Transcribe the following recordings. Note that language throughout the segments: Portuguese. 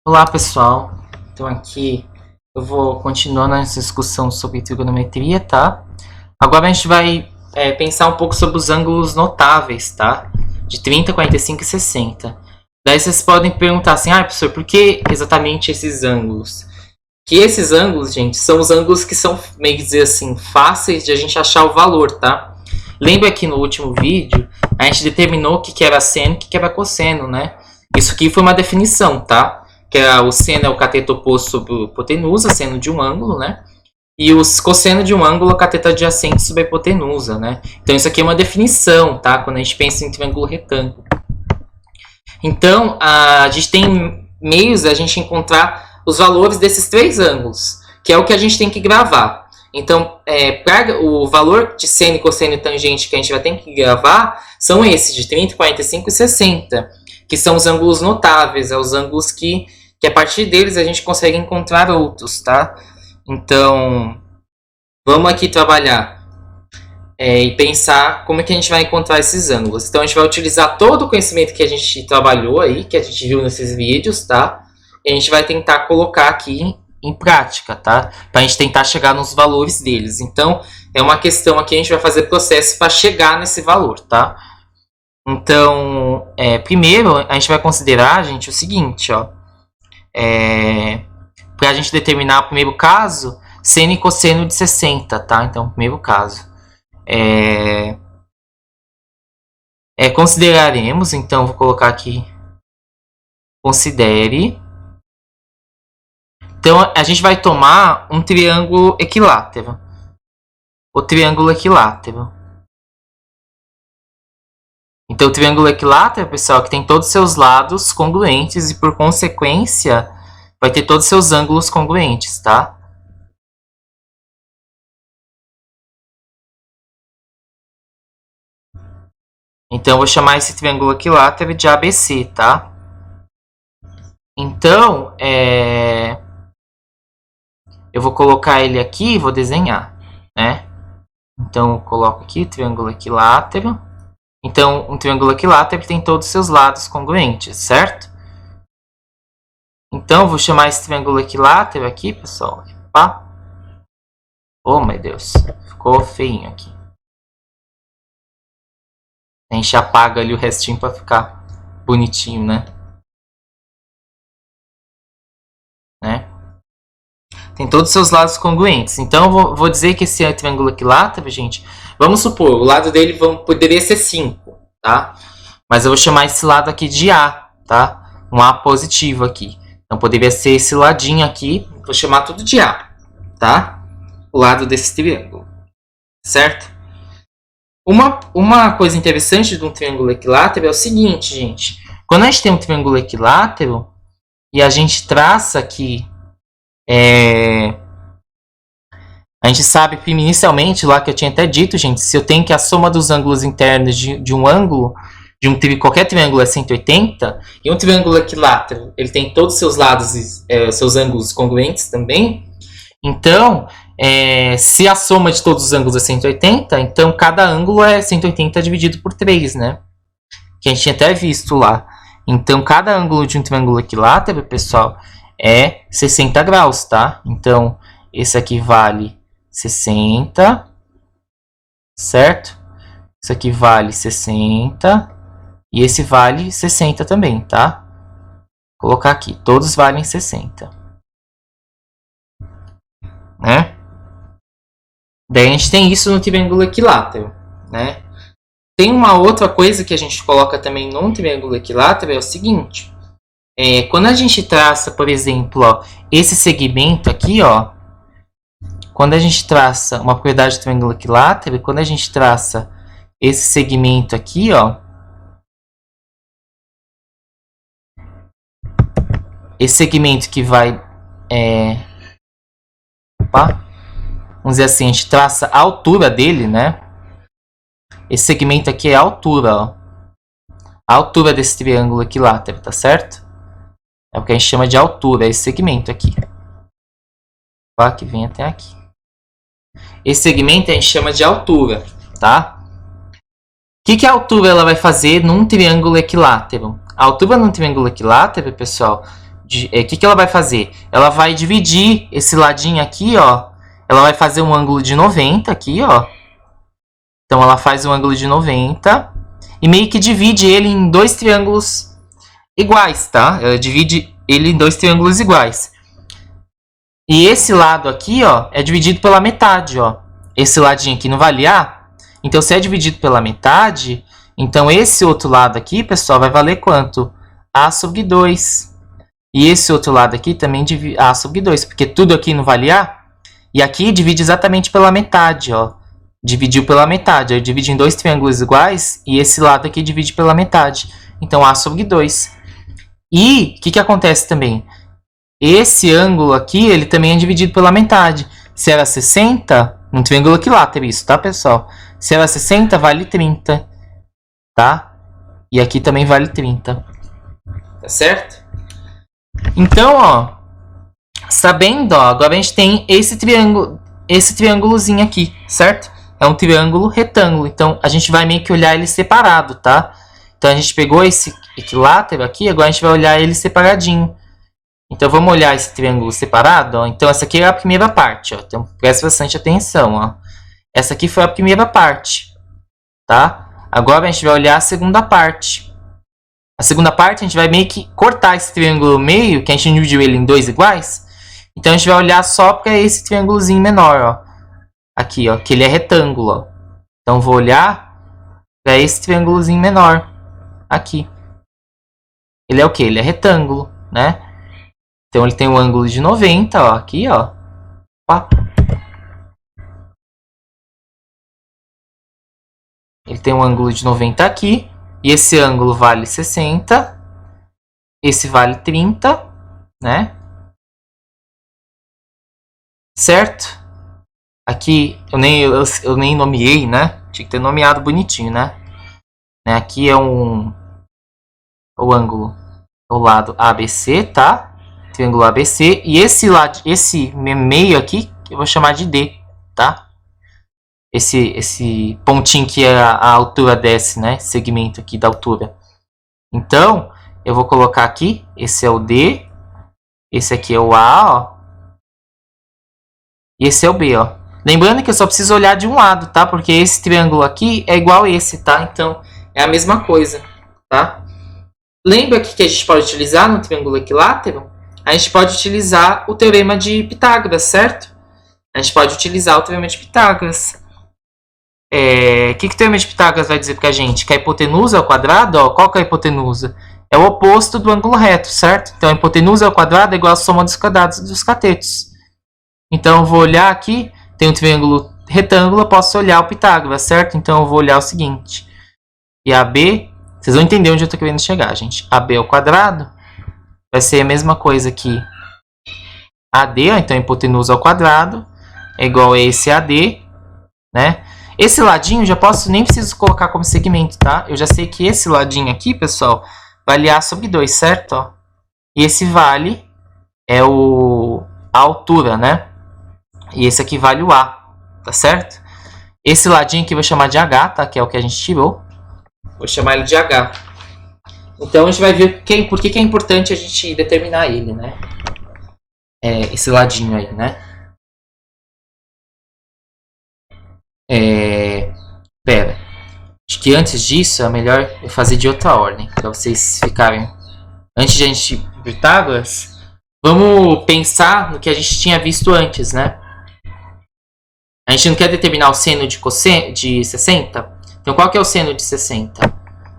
Olá pessoal, então aqui eu vou continuar nossa discussão sobre trigonometria, tá? Agora a gente vai pensar um pouco sobre os ângulos notáveis, tá? De 30, 45 e 60. Daí vocês podem perguntar assim, professor, por que exatamente esses ângulos? Que esses ângulos, gente, são os ângulos que são, meio que dizer assim, fáceis de a gente achar o valor, tá? Lembra que no último vídeo a gente determinou o que era seno e o que era cosseno, né? Isso aqui foi uma definição, tá? Que o seno é o cateto oposto sobre a hipotenusa, seno de um ângulo, né? E o cosseno de um ângulo é o cateto adjacente sobre a hipotenusa, né? Então isso aqui é uma definição, tá? Quando a gente pensa em triângulo retângulo. Então a gente tem meios de a gente encontrar os valores desses três ângulos, que é o que a gente tem que gravar. Então, para o valor de seno, cosseno e tangente que a gente vai ter que gravar são esses, de 30, 45 e 60, que são os ângulos notáveis, os ângulos que a partir deles a gente consegue encontrar outros, tá? Então, vamos aqui trabalhar e pensar como é que a gente vai encontrar esses ângulos. Então, a gente vai utilizar todo o conhecimento que a gente trabalhou aí, que a gente viu nesses vídeos, tá? E a gente vai tentar colocar aqui em prática, tá? Para a gente tentar chegar nos valores deles. Então, é uma questão aqui, a gente vai fazer processo para chegar nesse valor, tá? Então, primeiro, a gente vai considerar, gente, o seguinte, ó. Para a gente determinar o primeiro caso, seno e cosseno de 60, tá? Então, primeiro caso. Consideraremos, então, vou colocar aqui, considere. Então, a gente vai tomar um triângulo equilátero. O triângulo equilátero. Então, o triângulo equilátero, pessoal, que tem todos os seus lados congruentes e, por consequência, vai ter todos os seus ângulos congruentes, tá? Então, eu vou chamar esse triângulo equilátero de ABC, tá? Então, eu vou colocar ele aqui e vou desenhar, né? Então, eu coloco aqui o triângulo equilátero. Então, um triângulo equilátero tem todos os seus lados congruentes, certo? Então, eu vou chamar esse triângulo equilátero aqui, pessoal. Pá. Oh, meu Deus. Ficou feinho aqui. A gente apaga ali o restinho para ficar bonitinho, né? Tem todos os seus lados congruentes. Então, eu vou dizer que esse triângulo equilátero, gente, vamos supor, o lado dele poderia ser 5, tá? Mas eu vou chamar esse lado aqui de A, tá? Um A positivo aqui. Então, poderia ser esse ladinho aqui, vou chamar tudo de A, tá? O lado desse triângulo, certo? Uma coisa interessante de um triângulo equilátero é o seguinte, gente. Quando a gente tem um triângulo equilátero e a gente traça aqui a gente sabe inicialmente lá que eu tinha até dito, gente, se eu tenho que a soma dos ângulos internos de um ângulo, qualquer triângulo é 180, e um triângulo equilátero, ele tem todos os seus lados, seus ângulos congruentes também. Então, se a soma de todos os ângulos é 180, então cada ângulo é 180 dividido por 3, né? Que a gente tinha até visto lá. Então, cada ângulo de um triângulo equilátero, pessoal, é 60 graus, tá? Então, esse aqui vale 60, certo? Isso aqui vale 60 e esse vale 60 também, tá? Vou colocar aqui, todos valem 60. Né? Daí a gente tem isso no triângulo equilátero, né? Tem uma outra coisa que a gente coloca também no triângulo equilátero, é o seguinte. Quando a gente traça, por exemplo, ó, esse segmento aqui, ó, quando a gente traça uma propriedade do triângulo equilátero, quando a gente traça esse segmento aqui, ó, esse segmento que vai, vamos dizer assim, a gente traça a altura dele, né? Esse segmento aqui é a altura, ó, a altura desse triângulo equilátero, tá certo? É o que a gente chama de altura, esse segmento aqui. Que vem até aqui. Esse segmento a gente chama de altura, tá? O que a altura ela vai fazer num triângulo equilátero? A altura num triângulo equilátero, pessoal, que ela vai fazer? Ela vai dividir esse ladinho aqui, ó. Ela vai fazer um ângulo de 90 aqui, ó. Então ela faz um ângulo de 90 e meio que divide ele em dois triângulos iguais, tá? Ela divide ele em dois triângulos iguais. E esse lado aqui, ó, é dividido pela metade, ó. Esse ladinho aqui não vale A. Então, se é dividido pela metade, então esse outro lado aqui, pessoal, vai valer quanto? A sobre 2. E esse outro lado aqui também divide A sobre 2, porque tudo aqui não vale A. E aqui divide exatamente pela metade, ó. Dividiu pela metade. Eu dividi em dois triângulos iguais e esse lado aqui divide pela metade. Então, A sobre 2. E o que acontece também? Esse ângulo aqui, ele também é dividido pela metade. Se era 60, um triângulo equilátero isso, tá, pessoal? Se era 60, vale 30, tá? E aqui também vale 30. Tá certo? Então, ó, sabendo, ó, agora a gente tem esse triângulozinho aqui, certo? É um triângulo retângulo, então a gente vai meio que olhar ele separado, tá? Então a gente pegou esse equilátero aqui, agora a gente vai olhar ele separadinho. Então vamos olhar esse triângulo separado, ó. Então essa aqui é a primeira parte, ó. Então preste bastante atenção, ó. Essa aqui foi a primeira parte, tá? Agora a gente vai olhar a segunda parte. A segunda parte a gente vai meio que cortar esse triângulo no meio, que a gente dividiu ele em dois iguais. Então a gente vai olhar só para esse triângulozinho menor, ó. Aqui, ó, que ele é retângulo, ó. Então vou olhar para esse triângulozinho menor aqui. Ele é o que? Ele é retângulo, né? Então ele tem um ângulo de 90, ó, aqui, ó. Opa. Ele tem um ângulo de 90 aqui. E esse ângulo vale 60. Esse vale 30, né? Certo? Aqui eu nem nomeei, né? Tinha que ter nomeado bonitinho, né? Aqui é o ângulo, o lado ABC, tá? Triângulo ABC. E esse meio aqui, eu vou chamar de D, tá? Esse pontinho que é a altura desse, né? Segmento aqui da altura. Então, eu vou colocar aqui, esse é o D. Esse aqui é o A, ó. E esse é o B, ó. Lembrando que eu só preciso olhar de um lado, tá? Porque esse triângulo aqui é igual a esse, tá? Então, é a mesma coisa, tá? Lembra que a gente pode utilizar no triângulo equilátero? A gente pode utilizar o teorema de Pitágoras, certo? A gente pode utilizar o teorema de Pitágoras. O que o teorema de Pitágoras vai dizer pra gente? Que a hipotenusa ao quadrado, ó, qual que é a hipotenusa? É o oposto do ângulo reto, certo? Então, a hipotenusa ao quadrado é igual à soma dos quadrados dos catetos. Então, eu vou olhar aqui, tem um triângulo retângulo, eu posso olhar o Pitágoras, certo? Então, eu vou olhar o seguinte. E AB, vocês vão entender onde eu estou querendo chegar, gente. AB ao quadrado vai ser a mesma coisa que AD, ó, então a hipotenusa ao quadrado é igual a esse AD, né? Esse ladinho já posso, nem preciso colocar como segmento, tá? Eu já sei que esse ladinho aqui, pessoal, vale A sobre 2, certo? Ó. E esse vale é a altura, né? E esse aqui vale o A, tá certo? Esse ladinho aqui eu vou chamar de H, tá? Que é o que a gente tirou. Vou chamar ele de H. Então a gente vai ver por que é importante a gente determinar ele, né? Esse ladinho aí, né? Pera. Acho que antes disso é melhor eu fazer de outra ordem. Pra vocês ficarem... Antes de a gente ir para Pitágoras, vamos pensar no que a gente tinha visto antes, né? A gente não quer determinar o seno de 60? Então qual que é o seno de 60?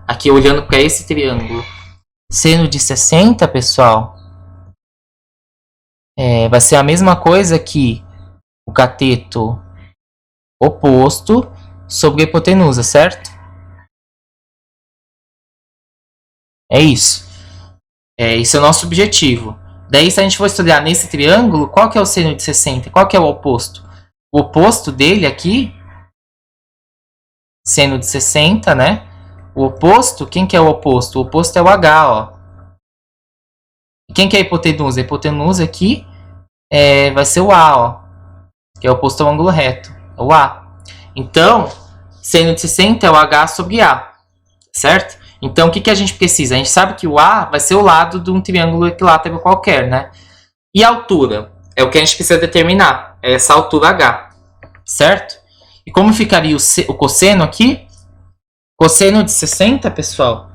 Aqui olhando para esse triângulo. Seno de 60, pessoal, vai ser a mesma coisa que o cateto oposto sobre a hipotenusa, certo? É isso. Esse é o nosso objetivo. Daí, se a gente for estudar nesse triângulo, qual que é o seno de 60? Qual que é o oposto? O oposto dele aqui, seno de 60, né? O oposto, quem que é o oposto? O oposto é o H, ó. E quem que é a hipotenusa? A hipotenusa aqui vai ser o A, ó. Que é o oposto ao ângulo reto. O A. Então, seno de 60 é o H sobre A. Certo? Então, o que a gente precisa? A gente sabe que o A vai ser o lado de um triângulo equilátero qualquer, né? E a altura? É o que a gente precisa determinar. É essa altura H, certo? E como ficaria o cosseno aqui? Cosseno de 60, pessoal,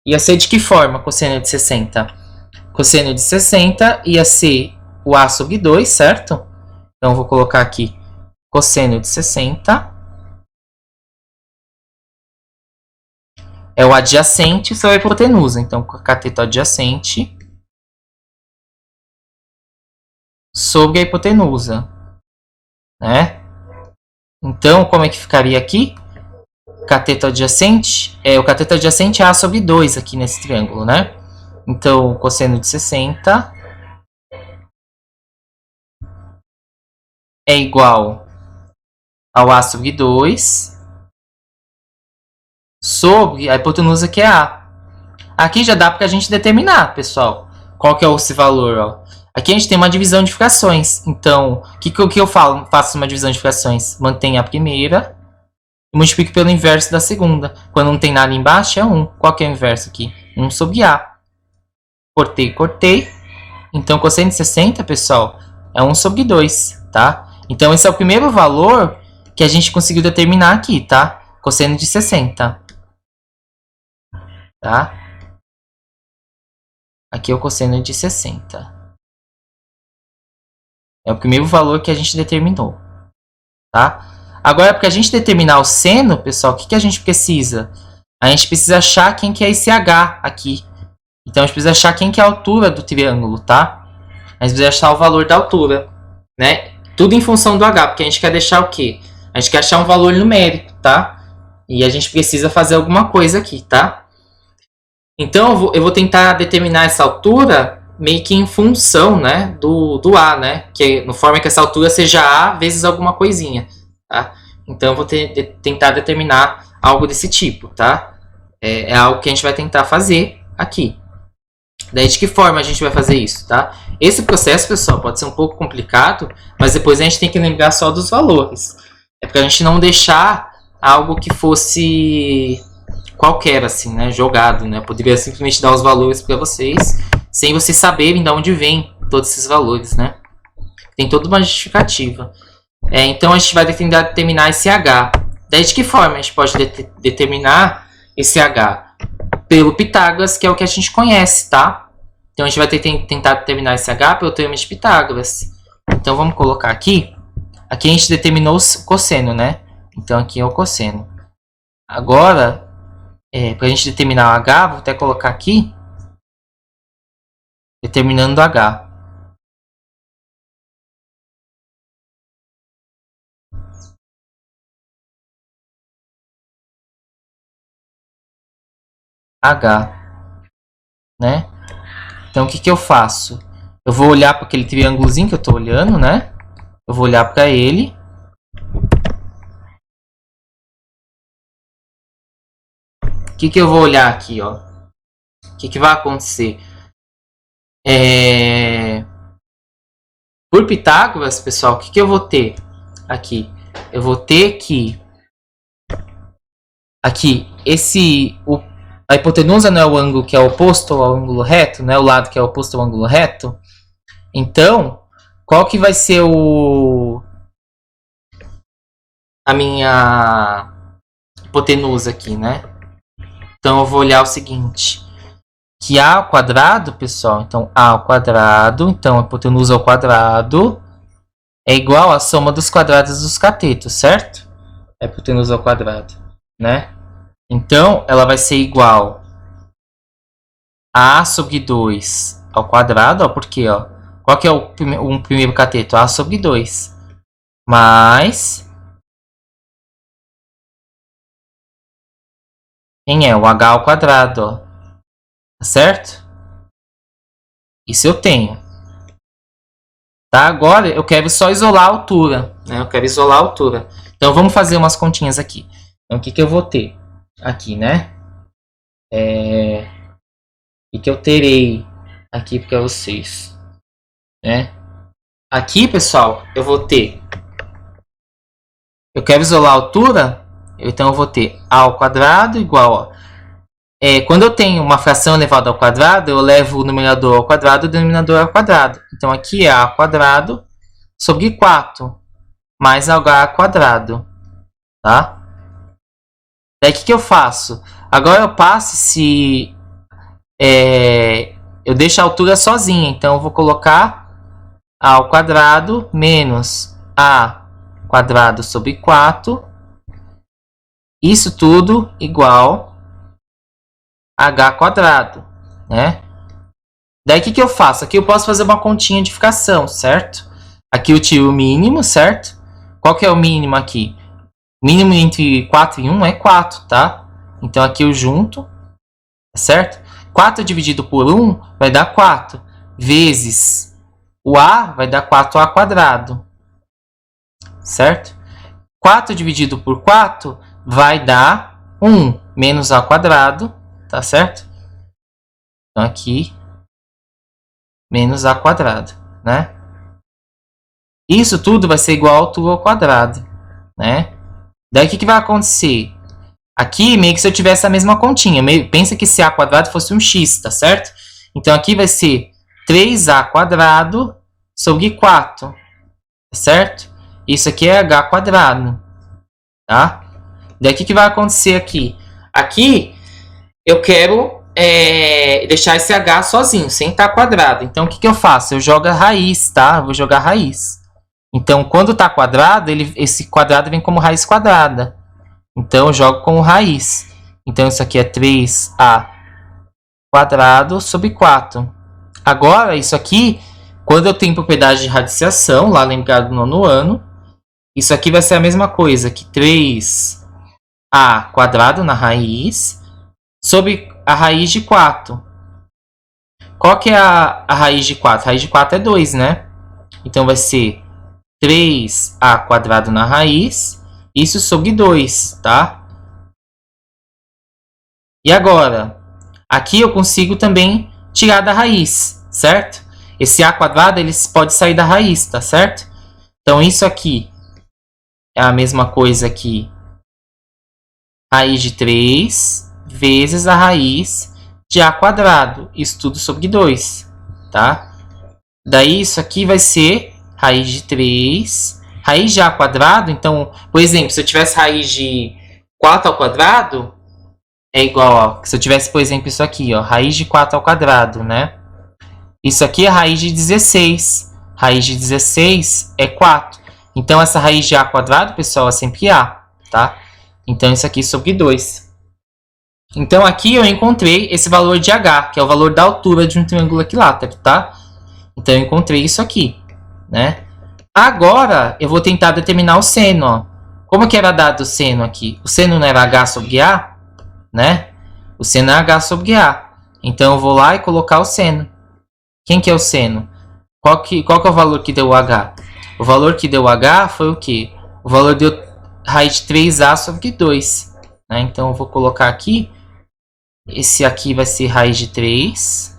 ia ser de que forma cosseno de 60? Cosseno de 60 ia ser o A sobre 2, certo? Então, eu vou colocar aqui cosseno de 60 é o adjacente sobre a hipotenusa. Então, cateto adjacente sobre a hipotenusa, né? Então, como é que ficaria aqui? Cateto adjacente, o cateto adjacente é A sobre 2 aqui nesse triângulo, né? Então, o cosseno de 60 é igual ao A sobre 2 sobre a hipotenusa que é A. Aqui já dá para a gente determinar, pessoal, qual que é esse valor, ó. Aqui a gente tem uma divisão de frações. Então, o que eu faço uma divisão de frações? Mantenho a primeira e multiplico pelo inverso da segunda. Quando não tem nada embaixo, é 1. Qual que é o inverso aqui? 1 sobre A. Cortei. Então, cosseno de 60, pessoal, é 1 sobre 2, tá? Então, esse é o primeiro valor que a gente conseguiu determinar aqui, tá? Cosseno de 60. Tá? Aqui é o cosseno de 60. É o primeiro valor que a gente determinou, tá? Agora, para a gente determinar o seno, pessoal, o que a gente precisa? A gente precisa achar quem que é esse H aqui. Então, a gente precisa achar quem que é a altura do triângulo, tá? A gente precisa achar o valor da altura, né? Tudo em função do H, porque a gente quer deixar o quê? A gente quer achar um valor numérico, tá? E a gente precisa fazer alguma coisa aqui, tá? Então, eu vou tentar determinar essa altura meio que em função, né, do A, né? Que no forma que essa altura seja A vezes alguma coisinha, tá? Então, eu vou tentar determinar algo desse tipo, tá? É algo que a gente vai tentar fazer aqui. Daí, de que forma a gente vai fazer isso, tá? Esse processo, pessoal, pode ser um pouco complicado, mas depois a gente tem que lembrar só dos valores. É para a gente não deixar algo que fosse qualquer, assim, né? Jogado, né? Eu poderia simplesmente dar os valores para vocês, sem vocês saberem de onde vem todos esses valores, né? Tem toda uma justificativa. Então, a gente vai tentar determinar esse H. Daí, de que forma a gente pode determinar esse H? Pelo Pitágoras, que é o que a gente conhece, tá? Então, a gente vai tentar determinar esse H pelo teorema de Pitágoras. Então, vamos colocar aqui. Aqui a gente determinou o cosseno, né? Então, aqui é o cosseno. Agora, para a gente determinar o H, vou até colocar aqui. Determinando o H. H, né? Então, o que eu faço? Eu vou olhar para aquele triângulozinho que eu estou olhando, né? Eu vou olhar para ele. O que eu vou olhar aqui, ó? O que vai acontecer? Por Pitágoras, pessoal, o que eu vou ter aqui? Eu vou ter que aqui, a hipotenusa não é o ângulo que é oposto ao ângulo reto, não é o lado que é oposto ao ângulo reto. Então, qual que vai ser a minha hipotenusa aqui, né? Então, eu vou olhar o seguinte, que A ao quadrado, pessoal, então A ao quadrado, então a hipotenusa ao quadrado é igual à soma dos quadrados dos catetos, certo? A hipotenusa ao quadrado, né? Então, ela vai ser igual a A sobre 2 ao quadrado, ó, porque, ó, qual que é o primeiro cateto? A sobre 2, mais... quem é? O H ao quadrado, ó. Tá certo? Isso eu tenho. Tá? Agora, eu quero só isolar a altura, né? Eu quero isolar a altura. Então, vamos fazer umas continhas aqui. Então, o que eu vou ter aqui, né? O que eu terei aqui para vocês, né? Aqui, pessoal, eu vou ter... eu quero isolar a altura, então eu vou ter A ao quadrado igual, ó, quando eu tenho uma fração elevada ao quadrado, eu levo o numerador ao quadrado e o denominador ao quadrado. Então, aqui é a quadrado sobre 4 mais h quadrado. Tá? Daí, o que eu faço? Agora eu passo se... eu deixo a altura sozinha. Então, eu vou colocar a ao quadrado menos a quadrado sobre 4. Isso tudo igual h quadrado, né? Daí o que eu faço? Aqui eu posso fazer uma continha de fração, certo? Aqui eu tiro o mínimo, certo? Qual que é o mínimo aqui? Mínimo entre 4 e 1 é 4, tá? Então aqui eu junto, certo? 4 dividido por 1 vai dar 4, vezes o a vai dar 4a quadrado, certo? 4 dividido por 4 vai dar 1 menos a quadrado, tá certo? Então aqui, menos a quadrado, né? Isso tudo vai ser igual a altura ao quadrado, né? Daí o que vai acontecer? Aqui, meio que se eu tivesse a mesma continha. Pensa que se a quadrado fosse um x, tá certo? Então aqui vai ser 3a quadrado sobre 4, tá certo? Isso aqui é h quadrado, tá? Daí o que vai acontecer aqui? Aqui eu quero deixar esse h sozinho, sem estar quadrado. Então o que eu faço? Eu jogo a raiz, tá? Eu vou jogar a raiz. Então quando está quadrado, esse quadrado vem como raiz quadrada. Então eu jogo como raiz. Então isso aqui é 3a quadrado sobre 4. Agora, isso aqui, quando eu tenho propriedade de radiciação, lá lembrado do nono ano, isso aqui vai ser a mesma coisa que 3a quadrado na raiz sobre a raiz de 4. Qual que é a raiz de 4? A raiz de 4 é 2, né? Então vai ser 3a quadrado na raiz, isso sobre 2, tá? E agora, aqui eu consigo também tirar da raiz, certo? Esse a quadrado, ele pode sair da raiz, tá certo? Então isso aqui é a mesma coisa que raiz de 3 vezes a raiz de a quadrado, isso tudo sobre 2, tá? Daí isso aqui vai ser raiz de 3, raiz de a quadrado. Então, por exemplo, se eu tivesse raiz de 4 ao quadrado, é igual, ó, se eu tivesse, por exemplo, isso aqui, ó, raiz de 4 ao quadrado, né? Isso aqui é raiz de 16. Raiz de 16 é 4. Então, essa raiz de a quadrado, pessoal, é sempre a, tá? Então, isso aqui sobre 2. Então, aqui eu encontrei esse valor de h, que é o valor da altura de um triângulo equilátero, tá? Então, eu encontrei isso aqui, né? Agora, eu vou tentar determinar o seno, ó. Como que era dado o seno aqui? O seno não era h sobre a, né? O seno é h sobre a. Então, eu vou lá e colocar o seno. Quem que é o seno? Qual que é o valor que deu o h? O valor que deu o h foi o quê? O valor deu raiz de 3a sobre 2. Né? Então, eu vou colocar aqui. Esse aqui vai ser raiz de 3a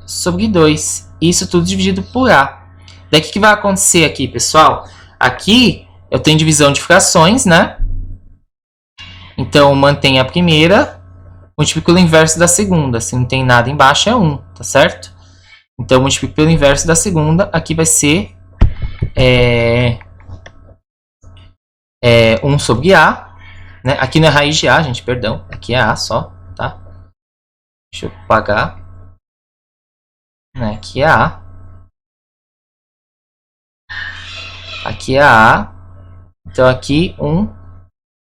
sobre 2. Isso tudo dividido por a. Daí, o que vai acontecer aqui, pessoal? Aqui, eu tenho divisão de frações, né? Então, mantém a primeira, multiplico pelo inverso da segunda. Se não tem nada embaixo, é 1, tá certo? Então, multiplico pelo inverso da segunda. Aqui vai ser 1 sobre a. Né? Aqui não é raiz de a, gente, perdão. Aqui é a só, tá? Deixa eu apagar. Né? Aqui é a. Aqui é a. Então, aqui 1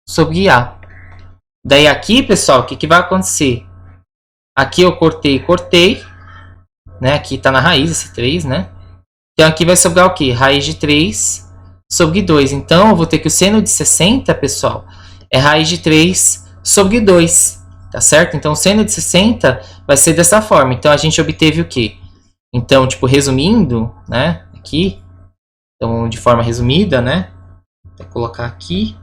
sobre a. Daí aqui, pessoal, o que vai acontecer? Aqui eu cortei. Né? Aqui está na raiz esse 3, né? Então aqui vai sobrar o quê? Raiz de 3 sobre 2. Então eu vou ter que o seno de 60, pessoal, é raiz de 3 sobre 2. Tá certo? Então o seno de 60 vai ser dessa forma. Então a gente obteve o quê? Então, tipo, resumindo, né? Aqui. Então, de forma resumida, né? Vou colocar aqui.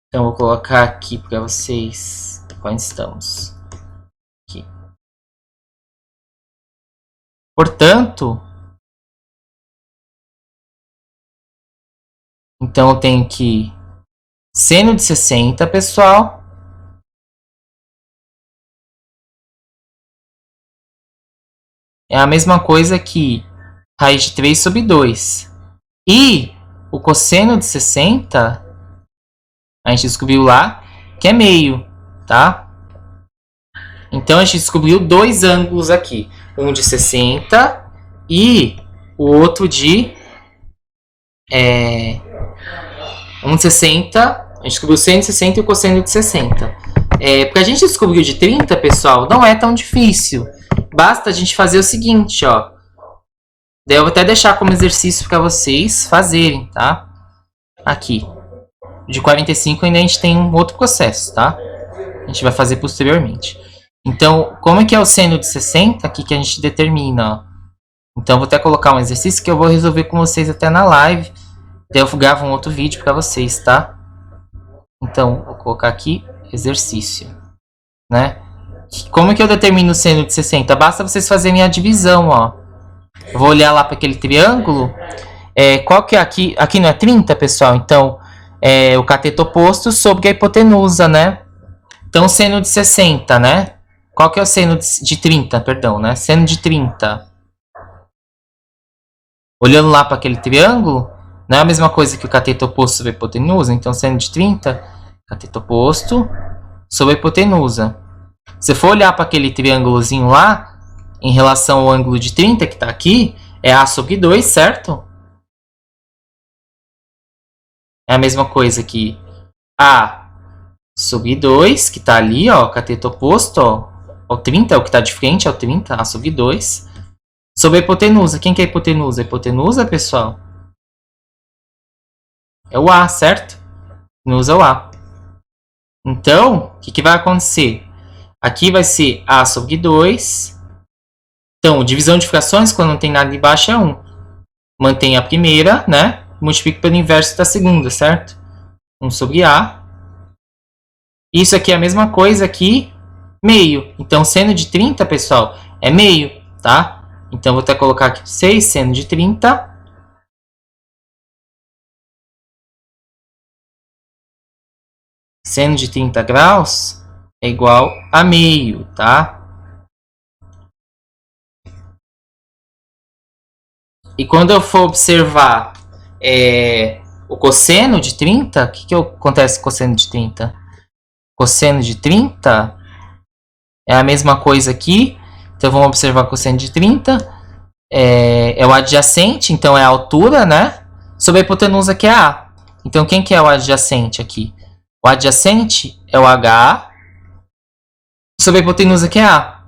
Então, vou colocar aqui para vocês onde estamos. Aqui. Portanto, Então eu tenho que seno de 60, pessoal, é a mesma coisa que raiz de 3 sobre 2. E o cosseno de 60, a gente descobriu lá que é meio, tá? Então a gente descobriu dois ângulos aqui. Um de 60 e o outro de... um de 60, a gente descobriu o seno de 60 e o cosseno de 60. Porque a gente descobriu de 30, pessoal, não é tão difícil. Basta a gente fazer o seguinte, ó. Daí eu vou até deixar como exercício para vocês fazerem, tá? Aqui. De 45 ainda a gente tem um outro processo, tá? A gente vai fazer posteriormente. Então, como é que é o seno de 60? Aqui que a gente determina, ó. Então, eu vou até colocar um exercício que eu vou resolver com vocês até na live. Daí eu gravo um outro vídeo para vocês, tá? Então, vou colocar aqui exercício, né? Como é que eu determino o seno de 60? Basta vocês fazerem a divisão, ó. Eu vou olhar lá para aquele triângulo. Qual que é aqui? Aqui não é 30, pessoal? Então, o cateto oposto sobre a hipotenusa, né? Então, seno de 60, né? Qual que é o seno de 30, perdão, né? Seno de 30. Olhando lá para aquele triângulo, não é a mesma coisa que o cateto oposto sobre a hipotenusa? Então, seno de 30, cateto oposto sobre a hipotenusa. Se for olhar para aquele triângulozinho lá, em relação ao ângulo de 30 que está aqui, é A sobre 2, certo? É a mesma coisa que A sobre 2, que está ali, ó, cateto oposto, ó, ao 30, é o que está de frente, ao 30, A sobre 2. Sobre a hipotenusa. Quem que é a hipotenusa? A hipotenusa, pessoal, é o A, certo? Hipotenusa é o A. Então, o que vai acontecer? Aqui vai ser A sobre 2. Então, divisão de frações, quando não tem nada embaixo, é 1. Mantém a primeira, né? Multiplica pelo inverso da segunda, certo? 1 sobre A. Isso aqui é a mesma coisa que meio. Então, seno de 30, pessoal, é meio, tá? Então, vou até colocar aqui 6, seno de 30. Seno de 30 graus é igual a meio, tá? E quando eu for observar o cosseno de 30, o que acontece com o cosseno de 30? Cosseno de 30 é a mesma coisa aqui. Então vamos observar o cosseno de 30. É o adjacente, então é a altura, né? Sobre a hipotenusa, que é A. Então quem que é o adjacente aqui? O adjacente é o H sobre a hipotenusa, que é A.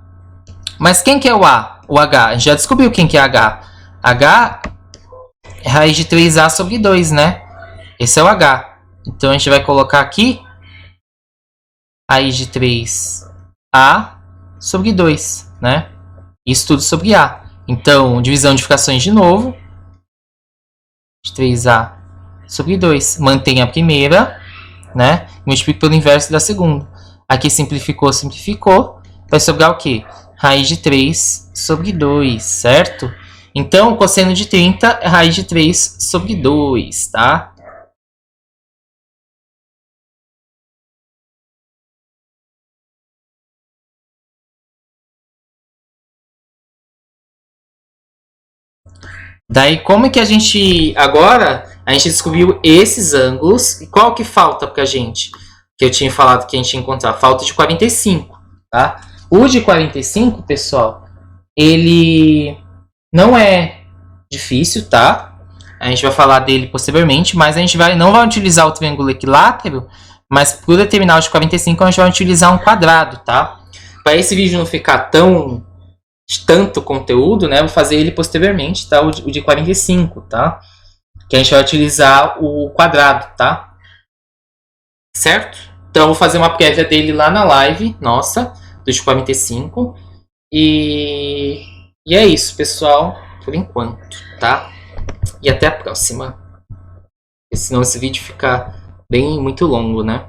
Mas quem que é o A? O H. A gente já descobriu quem que é H. H é raiz de 3A sobre 2, né? Esse é o H. Então a gente vai colocar aqui raiz de 3A sobre 2, né? Isso tudo sobre A. Então, divisão de frações de novo. De 3A sobre 2. Mantém a primeira, né? Multiplica pelo inverso da segunda. Aqui simplificou, simplificou. Vai sobrar o quê? Raiz de 3 sobre 2, certo? Então, o cosseno de 30 é raiz de 3 sobre 2, tá? Daí, como é que a gente... Agora, a gente descobriu esses ângulos. E qual que falta pra gente? Que eu tinha falado que a gente ia encontrar. Falta de 45, tá? O de 45, pessoal, ele não é difícil, tá? A gente vai falar dele posteriormente, mas a gente não vai utilizar o triângulo equilátero, mas para determinar o de 45 a gente vai utilizar um quadrado, tá? Para esse vídeo não ficar tanto conteúdo, né? Vou fazer ele posteriormente, tá? O de 45, tá? Que a gente vai utilizar o quadrado, tá? Certo? Então eu vou fazer uma prévia dele lá na live, nossa, do de 45. E é isso, pessoal, por enquanto, tá? E até a próxima. Porque senão esse vídeo fica muito longo, né?